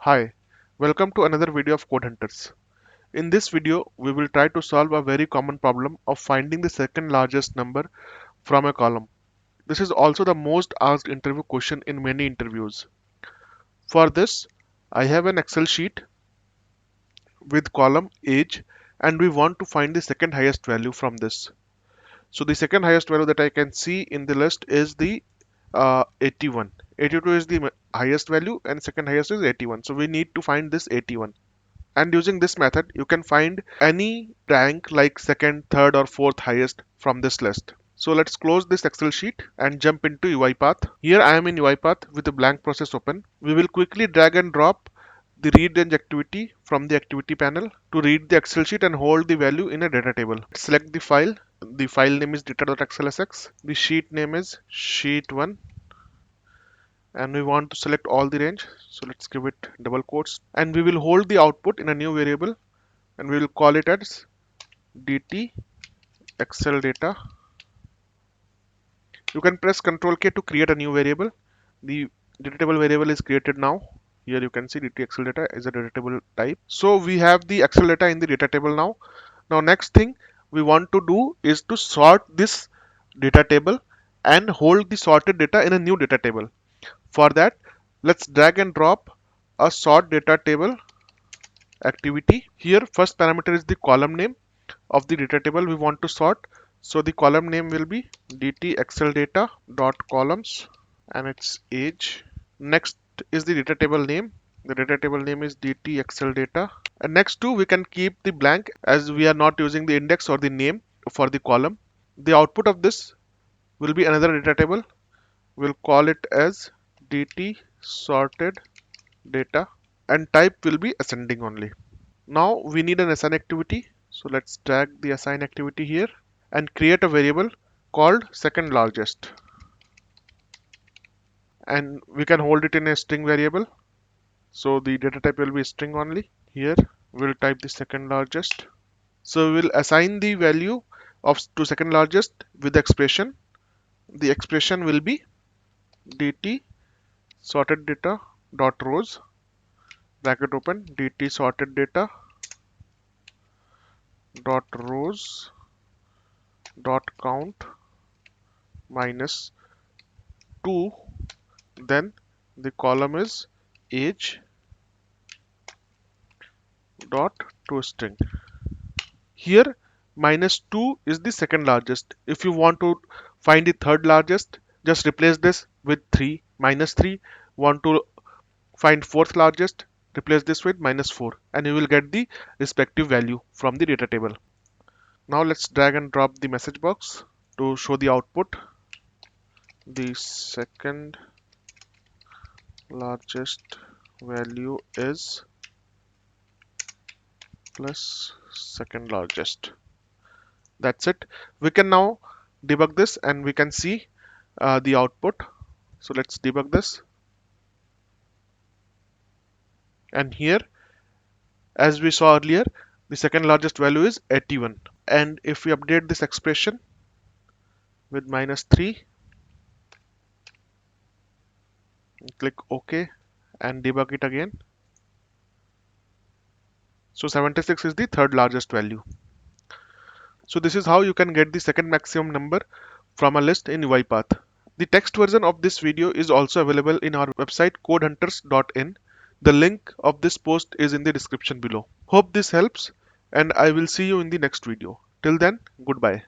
Hi, welcome to another video of Codehunters. In this video, we will try to solve a very common problem of finding the second largest number from a column. This is also the most asked interview question in many interviews. For this, I have an Excel sheet with column age and we want to find the second highest value from this. So the second highest value that I can see in the list is the 81. 82 is the highest value and second highest is 81. So we need to find this 81. And using this method, you can find any rank like second, third, or fourth highest from this list. So let's close this Excel sheet and jump into UiPath. Here I am in UiPath with a blank process open. We will quickly drag and drop the read range activity from the activity panel to read the Excel sheet and hold the value in a data table. Select the file. The file name is data.xlsx. The sheet name is sheet1 and we want to select all the range, so let's give it double quotes and we will hold the output in a new variable and we will call it as dt excel data. You can press Ctrl K to create a new variable. The data table variable is created now. Here you can see dt excel data is a data table type. So we have the excel data in the data table now. Now next thing we want to do is to sort this data table and hold the sorted data in a new data table. For that, let's drag and drop a sort data table activity. Here, first parameter is the column name of the data table we want to sort. So the column name will be dt excel data dot columns and its age. Next is the data table name. The data table name is dt excel data. And next two we can keep the blank as we are not using the index or the name for the column. The output of this will be another data table. We'll call it as dt sorted data and type will be ascending only. Now we need an assign activity. So let's drag the assign activity here and create a variable called second largest. And we can hold it in a string variable. So the data type will be string only. Here we'll type the second largest. So we will assign the value of to second largest with the expression. The expression will be dt sorted data dot rows bracket open dt sorted data dot rows dot count minus 2, then the column is age dot toString. Here -2 is the second largest. If you want to find the third largest, just replace this with 3 -3. Want to find fourth largest, replace this with -4 and you will get the respective value from the data table. Now let's drag and drop the message box to show the output. The second largest value is plus second largest. That's it. We can now debug this and we can see the output. So let's debug this. And here, as we saw earlier, the second largest value is 81. And if we update this expression with -3, click OK and debug it again. So 76 is the third largest value. So this is how you can get the second maximum number from a list in UiPath. The text version of this video is also available in our website codehunters.in. The link of this post is in the description below. Hope this helps and I will see you in the next video. Till then, goodbye.